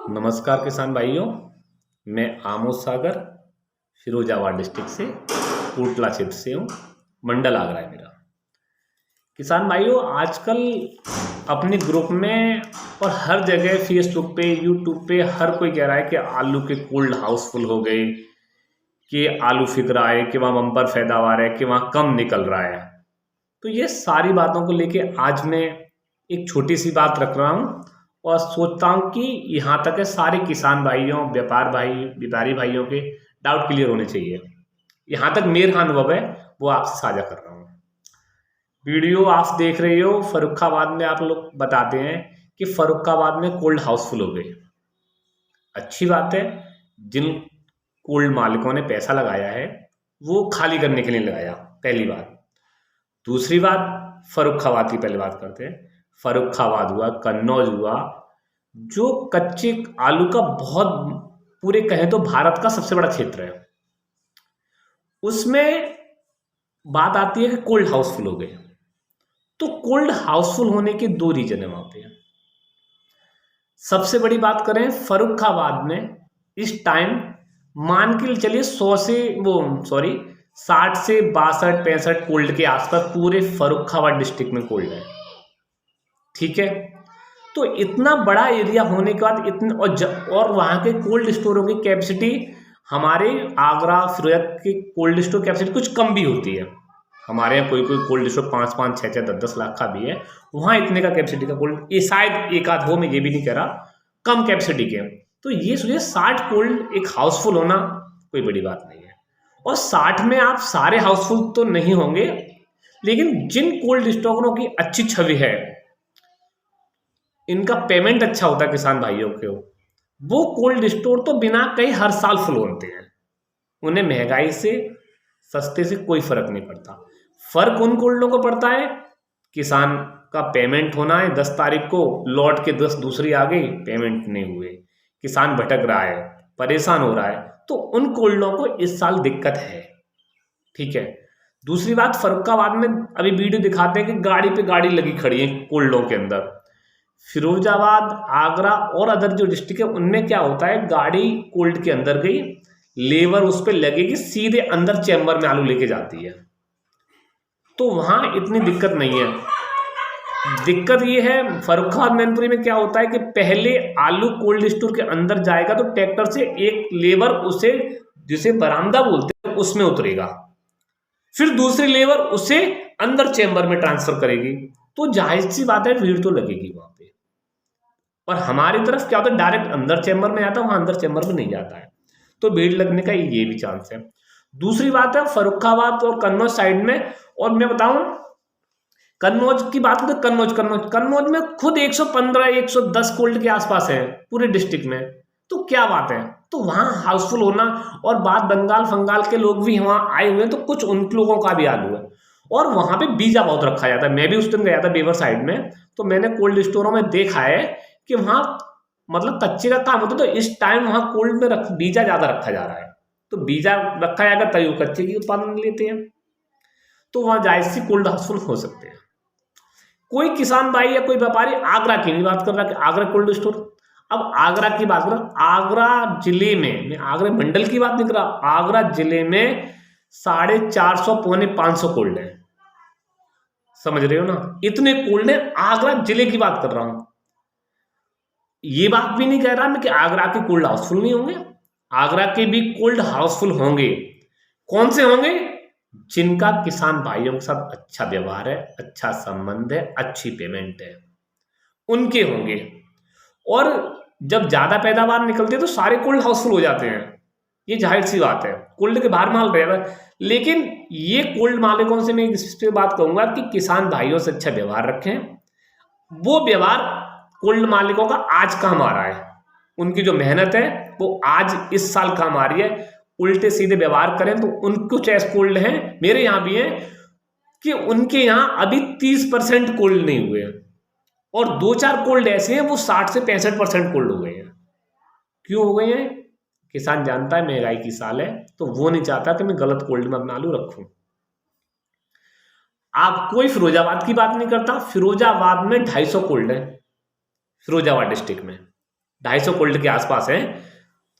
नमस्कार किसान भाइयों। मैं आमोद सागर फिरोजाबाद डिस्ट्रिक्ट से कोटला क्षेत्र से हूँ। मंडल आगरा है मेरा। किसान भाइयों, आजकल अपने ग्रुप में और हर जगह फेसबुक पे यूट्यूब पे हर कोई कह रहा है कि आलू के कोल्ड हाउस फुल हो गए, कि आलू फिक रहा है, कि वहाँ बम्पर पैदावार है, कि वहाँ कम निकल रहा है। तो ये सारी बातों को लेके आज मैं एक छोटी सी बात रख रहा हूँ और सोचता हूँ कि यहाँ तक है सारे किसान भाइयों, व्यापारी भाइयों के डाउट क्लियर होने चाहिए। यहाँ तक मेरा अनुभव है वो आपसे साझा कर रहा हूँ। वीडियो आप देख रहे हो, फर्रुखाबाद में आप लोग बताते हैं कि फर्रुखाबाद में कोल्ड हाउसफुल हो गई। अच्छी बात है। जिन कोल्ड मालिकों ने पैसा लगाया है वो खाली करने के लिए लगाया, पहली बात। दूसरी बात, फर्रुखाबाद की पहले बात करते हैं। फर्रुखाबाद हुआ, कन्नौज हुआ, जो कच्चे आलू का बहुत, पूरे कहें तो भारत का सबसे बड़ा क्षेत्र है, उसमें बात आती है कि कोल्ड हाउसफुल हो गए। तो कोल्ड हाउसफुल होने के दो रीजन है वहां पे। सबसे बड़ी बात करें फर्रुखाबाद में इस टाइम मान के चलिए 60 से 62-65 कोल्ड के आसपास पूरे फर्रुखाबाद डिस्ट्रिक्ट में कोल्ड है। ठीक है। तो इतना बड़ा एरिया होने के बाद और वहाँ के कोल्ड स्टोरों की कैपेसिटी हमारे आगरा फिरोजाबाद की कोल्ड स्टोर कैपेसिटी कुछ कम भी होती है। हमारे यहाँ कोई कोई कोल्ड स्टोर 5-5, 6-6, 10-10 लाख का भी है। वहाँ इतने का कैपेसिटी का कोल्ड, ये शायद एक आध हो, मैं ये भी नहीं कह रहा, कम कैपेसिटी के। तो ये सोचिए 60 कोल्ड एक हाउसफुल होना कोई बड़ी बात नहीं है। और 60 में आप सारे हाउसफुल तो नहीं होंगे, लेकिन जिन कोल्ड स्टोरों की अच्छी छवि है, इनका पेमेंट अच्छा होता है किसान भाइयों को, वो कोल्ड स्टोर तो बिना कहीं हर साल फुल होते हैं। उन्हें महंगाई से, सस्ते से कोई फर्क नहीं पड़ता। फर्क उन कोल्डों को पड़ता है, किसान का पेमेंट होना है 10 तारीख को, लौट के 10 दूसरी आ गई, पेमेंट नहीं हुए, किसान भटक रहा है, परेशान हो रहा है, तो उन कोल्डों को इस साल दिक्कत है। ठीक है। दूसरी बात, फर्रुखाबाद में अभी वीडियो दिखाते हैं कि गाड़ी पे गाड़ी लगी खड़ी है कोल्डों के अंदर। फिरोजाबाद, आगरा और अदर जो डिस्ट्रिक्ट है उनमें क्या होता है, गाड़ी कोल्ड के अंदर गई, लेबर उस पर लगेगी, सीधे अंदर चैम्बर में आलू लेके जाती है। तो वहां इतनी दिक्कत नहीं है। दिक्कत ये है फर्रुखाबाद मैनपुरी में क्या होता है कि पहले आलू कोल्ड स्टोर के अंदर जाएगा तो ट्रैक्टर से एक लेबर उसे, जिसे बरामदा बोलते हैं, उसमें उतरेगा, फिर दूसरी लेबर उसे अंदर चैम्बर में ट्रांसफर करेगी। तो जाहिर सी बात है भीड़ तो लगेगी वहां पे। और हमारी तरफ क्या होता है, डायरेक्ट अंदर चैम्बर में आता है, वहां अंदर चैम्बर में नहीं जाता है, तो भीड़ लगने का ये भी चांस है। दूसरी बात है फर्रुखाबाद और कन्नौज साइड में, और मैं बताऊं कन्नौज की बात करें, कन्नौज में खुद 115-110 कोल्ड के आसपास है पूरे डिस्ट्रिक्ट में। तो क्या बात है, तो वहां हाउसफुल होना। और बात बंगाल फंगाल के लोग भी वहां आए हुए हैं, तो कुछ उन लोगों का भी आलू है। और वहां पे बीजा बहुत रखा जाता है। मैं भी उस दिन गया था बेवर साइड में, तो मैंने कोल्ड स्टोरों में देखा है कि वहां मतलब कच्चे का काम होता है, तो इस टाइम वहां कोल्ड में बीजा ज्यादा रखा जा रहा है। तो बीजा रखा जाएगा तभी वो कच्चे की उत्पादन लेते हैं। तो वहां जायज सी कोल्ड हाउसफुल हो सकते हैं। कोई किसान भाई या कोई व्यापारी आगरा की नहीं बात कर रहा कि आगरा कोल्ड स्टोर। अब आगरा की बात करें, आगरा जिले में, मैं आगरा मंडल की बात नहीं कर रहा, आगरा जिले में 450 500 कोल्ड है। समझ रहे हो ना, इतने कोल्ड है। आगरा जिले की बात कर रहा हूं। ये बात भी नहीं कह रहा मैं कि आगरा के कोल्ड हाउसफुल नहीं होंगे, आगरा के भी कोल्ड हाउसफुल होंगे। कौन से होंगे? जिनका किसान भाइयों के साथ अच्छा व्यवहार है, अच्छा संबंध है, अच्छी पेमेंट है, उनके होंगे। और जब ज्यादा पैदावार निकलती है तो सारे कोल्ड हाउसफुल हो जाते हैं, ये जाहिर सी बात है। कोल्ड के बाहर माल रहेगा। लेकिन ये कोल्ड मालिकों से मैं इस पे बात कहूंगा कि किसान भाइयों से अच्छा व्यवहार रखें। वो व्यवहार कोल्ड मालिकों का आज काम आ रहा है, उनकी जो मेहनत है वो आज इस साल काम आ रही है। उल्टे सीधे व्यवहार करें तो उनको चैस कोल्ड हैं, मेरे यहाँ भी हैं, कि उनके यहाँ अभी 30% कोल्ड नहीं हुए हैं, और 2-4 कोल्ड ऐसे हैं वो 60 से 65% कोल्ड हो गए हैं। क्यों हो गए हैं? किसान जानता है महंगाई की साल है, तो वो नहीं चाहता कि मैं गलत कोल्ड में अपना आलू रखूं। आप कोई फिरोजाबाद की बात नहीं करता, फिरोजाबाद में 250 कोल्ड है, फिरोजाबाद डिस्ट्रिक्ट में। 250 कोल्ड के आसपास है,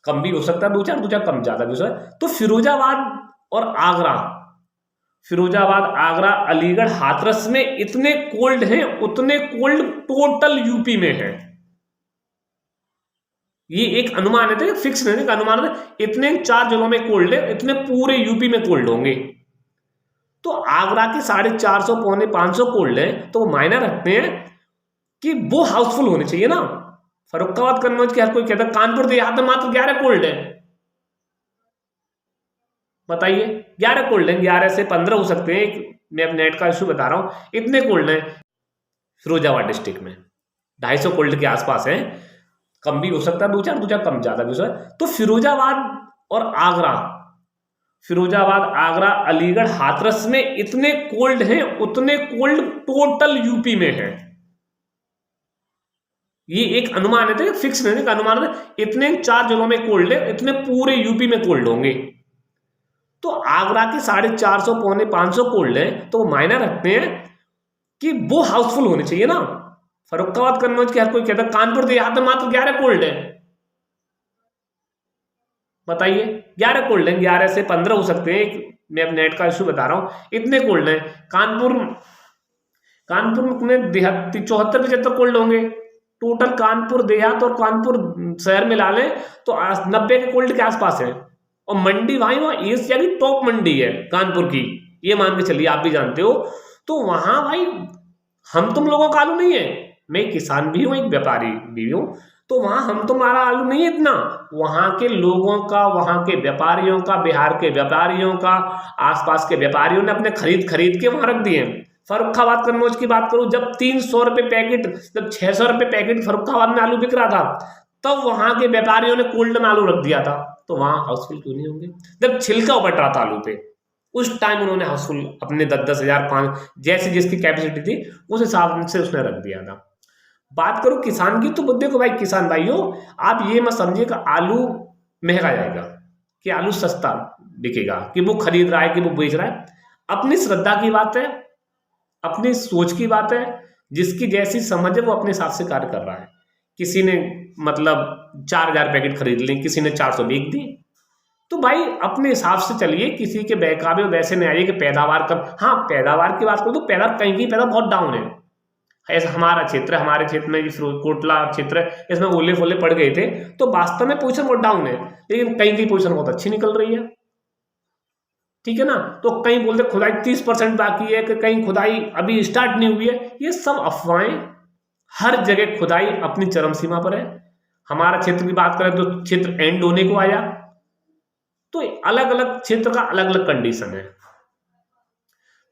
कम भी हो सकता है, दो चार कम ज्यादा भी हो सकता है। तो फिरोजाबाद, आगरा, अलीगढ़, हाथरस में इतने कोल्ड हैं, उतने कोल्ड टोटल यूपी में है। ये एक अनुमान है, तो फिक्स नहीं, अनुमान है, इतने 4 जिलों में कोल्ड है, इतने पूरे यूपी में कोल्ड होंगे। तो आगरा के 450 पौने 500 कोल्ड है, तो वो मायना रखते हैं कि वो हाउसफुल होने चाहिए ना। फर्रुखाबाद, कन्नौज के हर कोई कहता है, कानपुर देहात में मात्र 11 कोल्ड है। बताइए, 11 कोल्ड है, 11 से 15 हो सकते हैं, मैं नेट का इशू बता रहा हूं, इतने कोल्ड है फिरोजाबाद डिस्ट्रिक्ट में। 250 कोल्ड के आसपास है, कम भी हो सकता है, दो चार कम ज्यादा भी हो सकता है। तो फिरोजाबाद, आगरा, अलीगढ़, हाथरस में इतने कोल्ड हैं, उतने कोल्ड टोटल यूपी में है। ये एक अनुमान है, तो फिक्स नहीं, अनुमान है, इतने 4 जिलों में कोल्ड है, इतने पूरे यूपी में कोल्ड होंगे। तो आगरा के 450 पौने 500 कोल्ड है, तो वो मायना रखते हैं कि वो हाउसफुल होने चाहिए ना। फर्रुखाबाद, कन्नौज के हर कोई कहता है, कानपुर देहात में मात्र 11 कोल्ड है। बताइए, 11 कोल्ड है, 11 से 15 हो सकते हैं, मैं नेट का इशू बता रहा हूं, इतने कोल्ड है। कानपुर में देहात 74-75 कोल्ड होंगे टोटल। कानपुर देहात और कानपुर शहर मिला लें तो 90 के कोल्ड के आसपास है। और मंडी भाई, वहां एशिया की टॉप मंडी है कानपुर की, ये मान के चलिए, आप भी जानते हो। तो वहां भाई हम तुम लोगों का आलू नहीं है, मैं किसान भी हूं, एक व्यापारी भी हूं, तो वहां हम तुम्हारा आलू नहीं है इतना, वहां के लोगों का, वहां के व्यापारियों का, बिहार के व्यापारियों का, आसपास के व्यापारियों ने अपने खरीद के वहां रख दिए। फर्रुखाबाद, कन्नौज की बात करूं, जब 300 रुपए पैकेट, जब 600 रुपए पैकेट फर्रुखाबाद में आलू बिक रहा था, तब वहां के व्यापारियों ने कोल्ड में आलू रख दिया था। तो वहां हाउसफुल क्यों नहीं होंगे? जब छिलका उपट रहा था आलू पे, उस टाइम उन्होंने हाउसफुल अपने 10-10 हजार 5 जैसी जिसकी कैपेसिटी थी उस हिसाब से उसने रख दिया था। बात करूं किसान की, तो देखो भाई, किसान भाइयों, आप ये मत समझिए कि आलू महंगा जाएगा, कि आलू सस्ता बिकेगा, कि वो खरीद रहा है, कि वो बेच रहा है। अपनी श्रद्धा की बात है, अपनी सोच की बात है, जिसकी जैसी समझ है वो अपने हिसाब से कार्य कर रहा है। किसी ने मतलब 4000 पैकेट खरीद ली, किसी ने 400 बेच दी, तो भाई अपने हिसाब से चलिए, किसी के बहकावे वैसे नहीं आइए कि पैदावार कम। हाँ, पैदावार की बात करूँ तो पैदावार कहीं की पैदा बहुत डाउन है। ऐसा हमारे क्षेत्र में कोटला क्षेत्र है, इसमें ओले फोले पड़ गए थे, तो वास्तव में पोजीशन बहुत डाउन है, लेकिन कहीं की पोजीशन बहुत अच्छी निकल रही है। ठीक है ना? तो कहीं बोलते खुदाई 30% बाकी है, कि कहीं खुदाई अभी स्टार्ट नहीं हुई है। ये सब अफवाहें। हर जगह खुदाई अपनी चरम सीमा पर है। हमारा क्षेत्र की बात करें तो क्षेत्र एंड होने को आया, तो अलग अलग क्षेत्र का अलग अलग कंडीशन है।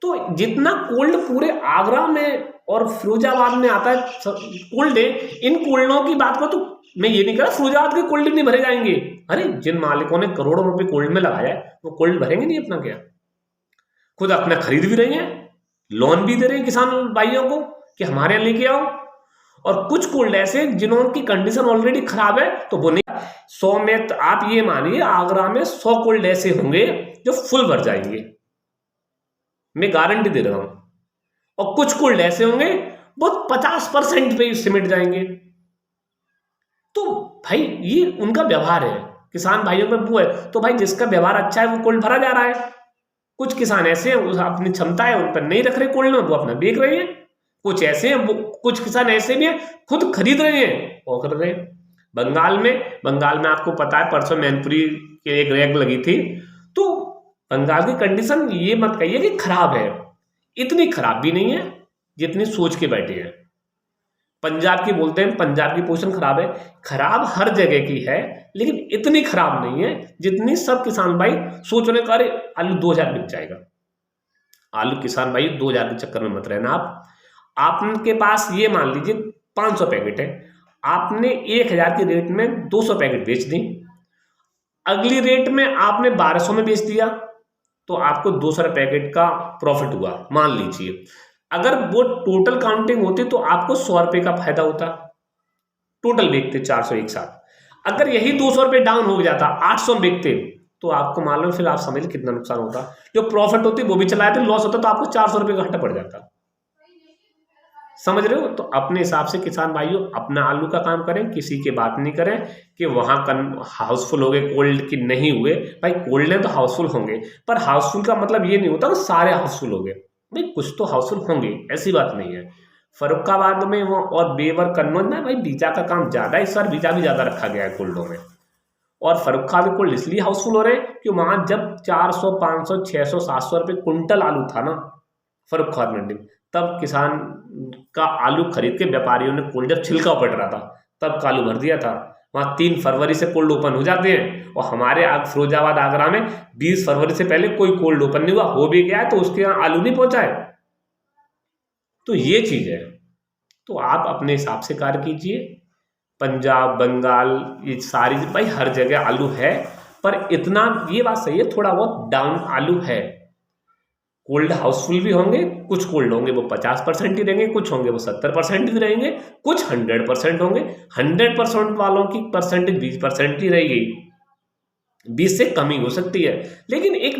तो जितना कोल्ड पूरे आगरा में और फिरोजाबाद में आता है कोल्ड है, इन कोल्डों की बात करो तो मैं ये नहीं कह रहा फिरोजाबाद के कोल्ड नहीं भरे जाएंगे। अरे जिन मालिकों ने करोड़ों रुपए कोल्ड में लगाया है, वो कोल्ड भरेंगे नहीं अपना क्या? खुद अपना खरीद भी रहे हैं, लोन भी दे रहे हैं किसान भाइयों को कि हमारे यहाँ लेके आओ। और कुछ कोल्ड ऐसे जिन्होंने की कंडीशन ऑलरेडी खराब है, तो वो नहीं। 100 में तो आप ये मानिए आगरा में 100 कोल्ड ऐसे होंगे जो फुल भर जाएंगे, मैं गारंटी दे रहा हूं। और कुछ कोल्ड ऐसे होंगे वो 50% पे सिमट जाएंगे। तो भाई ये उनका व्यवहार है, किसान भाइयों का वो है। तो भाई जिसका व्यवहार अच्छा है वो कोल्ड भरा जा रहा है। कुछ किसान ऐसे हैं, अपनी क्षमता है उन पर नहीं रख रहे कोल्ड में, वो अपना बेच रहे हैं। कुछ ऐसे हैं, वो कुछ किसान ऐसे भी हैं खुद खरीद रहे हैं और कर रहे हैं। बंगाल में आपको पता है, परसों मैनपुरी की एक रैक लगी थी। तो बंगाल की कंडीशन ये मत कहिए कि खराब है, इतनी खराब भी नहीं है जितनी सोच के बैठे हैं। पंजाब की बोलते हैं, पंजाब की पोजीशन खराब है, खराब हर जगह की है, लेकिन इतनी खराब नहीं है जितनी सब किसान भाई सोच रहे अरे आलू 2000 बिक जाएगा। आलू किसान भाई 2000 के चक्कर में मत रहना। आपके पास ये मान लीजिए 500 पैकेट है, आपने 1000 की रेट में 200 पैकेट बेच दी, अगली रेट में आपने 1200 में बेच दिया, तो आपको 200 पैकेट का प्रॉफिट हुआ मान लीजिए। अगर वो टोटल काउंटिंग होती तो आपको 100 रुपए का फायदा होता, टोटल बेचते 400 एक साथ। अगर यही 200 रुपए डाउन हो जाता, 800 में बेचते, तो आपको मालूम, फिर आप समझ कितना नुकसान होता। जो प्रॉफिट होती वो भी चला जाते, लॉस होता तो आपको 400 रुपए का घाटा पड़ जाता। समझ रहे हो? तो अपने हिसाब से किसान भाइयों अपना आलू का काम करें, किसी की बात नहीं करें कि वहाँ हाउसफुल हो गए कोल्ड की नहीं हुए। भाई कोल्ड है तो हाउसफुल होंगे, पर हाउसफुल का मतलब ये नहीं होता कि सारे हाउसफुल हो गए। भाई कुछ तो हाउसफुल होंगे, ऐसी बात नहीं है। फर्रुखाबाद में वो और बेवर कन्नौज में भाई वीजा का काम ज़्यादा है, इस बार वीजा भी ज़्यादा रखा गया है कोल्डों में। और फर्रुखाबाद कोल्ड इसलिए हाउसफुल हो रहे हैं कि वहाँ जब 400 500 600 700 रुपये कुंटल आलू था ना फर्रुखाबाद मंडी में, तब किसान का आलू खरीद के व्यापारियों ने कोल्ड जब छिलका उपट रहा था तब का आलू भर दिया था। वहाँ 3 फरवरी से कोल्ड ओपन हो जाते हैं, और हमारे फिरोजाबाद आगरा में 20 फरवरी से पहले कोई कोल्ड ओपन नहीं हुआ, हो भी गया तो उसके यहाँ आलू नहीं पहुँचा है। तो ये चीज़ है। तो आप अपने हिसाब से कार्य कीजिए। पंजाब बंगाल ये सारी भाई हर जगह आलू है, पर इतना ये बात सही है थोड़ा बहुत डाउन आलू है। कोल्ड हाउसफुल भी होंगे, कुछ कोल्ड होंगे वो 50% ही रहेंगे, कुछ होंगे वो 70% ही रहेंगे, कुछ 100% होंगे। 100% वालों की परसेंटेज 20% ही रहेगी, 20 से कम ही हो सकती है। लेकिन एक